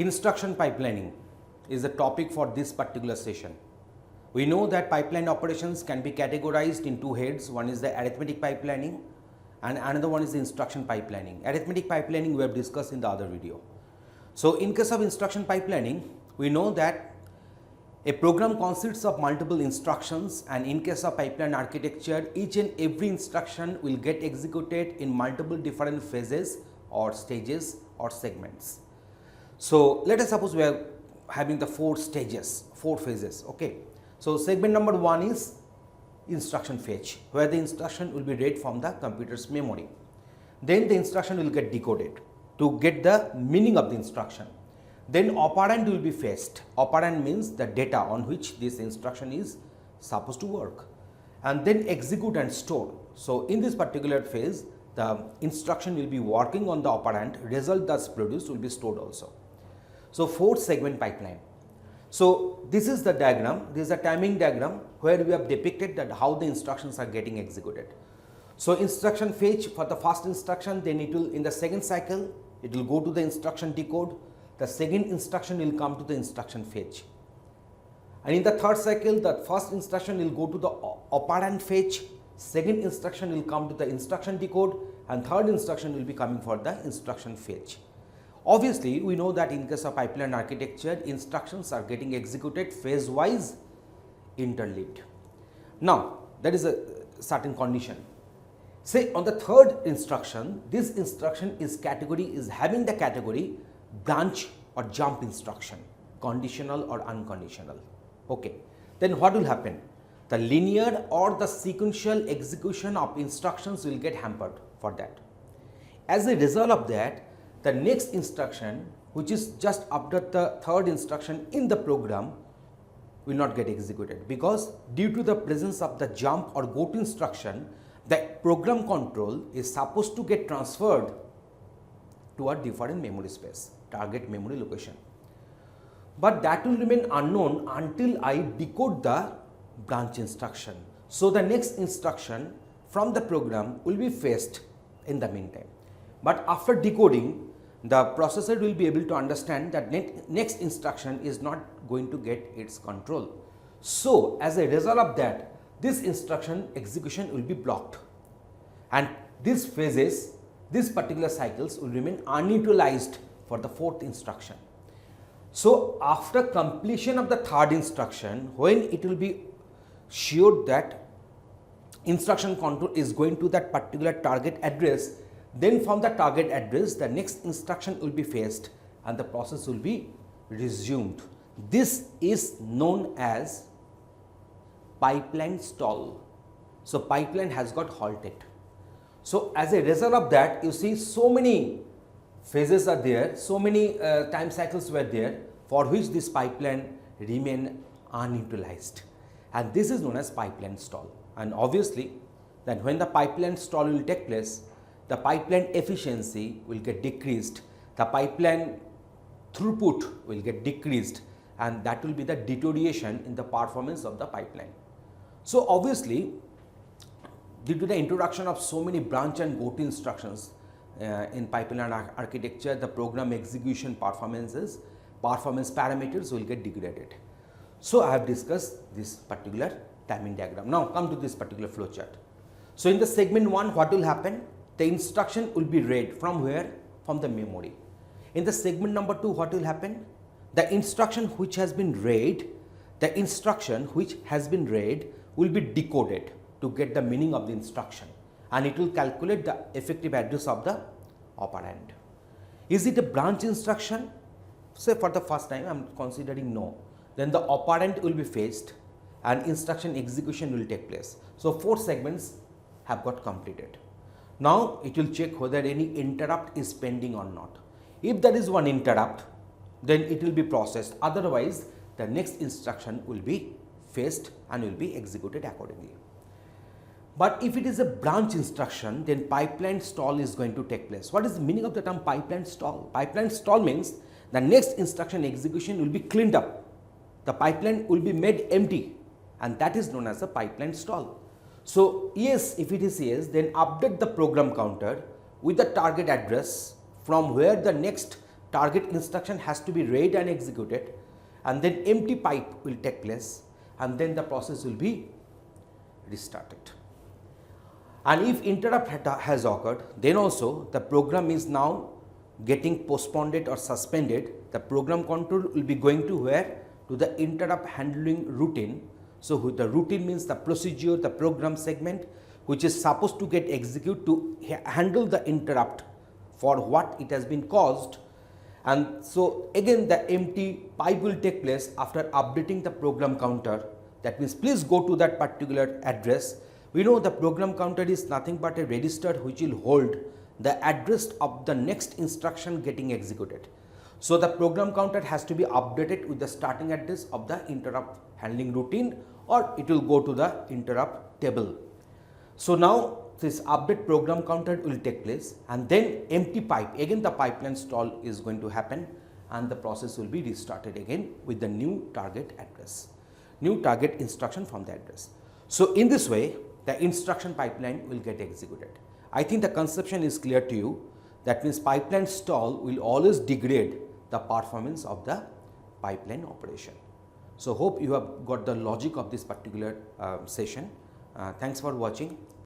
Instruction pipelining is the topic for this particular session. We know that pipeline operations can be categorized in two heads. One is the arithmetic pipelining and another one is the instruction pipelining. Arithmetic pipelining we have discussed in the other video. So, in case of instruction pipelining, we know that a program consists of multiple instructions, and in case of pipeline architecture, each and every instruction will get executed in multiple different phases or stages or segments. So, let us suppose we are having the four phases. Okay. So, segment number 1 is instruction fetch, where the instruction will be read from the computer's memory. Then the instruction will get decoded to get the meaning of the instruction. Then operand will be fetched. Operand means the data on which this instruction is supposed to work, and then execute and store. So, in this particular phase, the instruction will be working on the operand, result thus produced will be stored also. So, 4 segment pipeline. So, this is the diagram, this is a timing diagram where we have depicted that how the instructions are getting executed. So, instruction fetch for the first instruction, then it will in the second cycle it will go to the instruction decode, the second instruction will come to the instruction fetch, and in the third cycle the first instruction will go to the operand fetch, second instruction will come to the instruction decode, and third instruction will be coming for the instruction fetch. Obviously, we know that in case of pipeline architecture, instructions are getting executed phase-wise interleaved. Now, that is a certain condition. Say on the third instruction, this instruction is having the category branch or jump instruction, conditional or unconditional. Okay. Then what will happen? The linear or the sequential execution of instructions will get hampered for that. As a result of that, the next instruction, which is just after the third instruction in the program, will not get executed, because due to the presence of the jump or go to instruction, the program control is supposed to get transferred to a different memory space, target memory location. But that will remain unknown until I decode the branch instruction. So, the next instruction from the program will be fetched in the meantime. But after decoding, the processor will be able to understand that next instruction is not going to get its control. So, as a result of that, this instruction execution will be blocked, and these phases, these particular cycles will remain unutilized for the fourth instruction. So, after completion of the third instruction, when it will be sure that instruction control is going to that particular target address, then from the target address the next instruction will be fetched and the process will be resumed. This is known as pipeline stall. So, pipeline has got halted. So, as a result of that, you see so many phases are there, so many time cycles were there for which this pipeline remain unutilized, and this is known as pipeline stall. And obviously, that when the pipeline stall will take place, the pipeline efficiency will get decreased, the pipeline throughput will get decreased, and that will be the deterioration in the performance of the pipeline. So, obviously, due to the introduction of so many branch and go to instructions in pipeline architecture, the program execution performance parameters will get degraded. So, I have discussed this particular timing diagram. Now, come to this particular flow chart. So, in the segment 1, what will happen? The instruction will be read from where? From the memory. In the segment number 2, what will happen? The instruction which has been read, will be decoded to get the meaning of the instruction, and it will calculate the effective address of the operand. Is it a branch instruction? Say for the first time I am considering no. Then the operand will be fetched and instruction execution will take place. So, 4 segments have got completed. Now, it will check whether any interrupt is pending or not. If there is one interrupt, then it will be processed, otherwise the next instruction will be fetched and will be executed accordingly. But if it is a branch instruction, then pipeline stall is going to take place. What is the meaning of the term pipeline stall? Pipeline stall means the next instruction execution will be cleaned up, the pipeline will be made empty, and that is known as a pipeline stall. So, yes, if it is yes, then update the program counter with the target address from where the next target instruction has to be read and executed, and then empty pipe will take place, and then the process will be restarted. And if interrupt has occurred, then also the program is now getting postponed or suspended. The program control will be going to where? To the interrupt handling routine. So the routine means the procedure, the program segment which is supposed to get executed to handle the interrupt for what it has been caused. And so again the empty pipe will take place after updating the program counter. That means please go to that particular address. We know the program counter is nothing but a register which will hold the address of the next instruction getting executed. So the program counter has to be updated with the starting address of the interrupt handling routine, or it will go to the interrupt table. So now this update program counter will take place, and then empty pipe, again the pipeline stall is going to happen, and the process will be restarted again with the new target address, new target instruction from the address. So in this way the instruction pipeline will get executed. I think the conception is clear to you. That means pipeline stall will always degrade the performance of the pipeline operation. So hope you have got the logic of this particular session. Thanks for watching.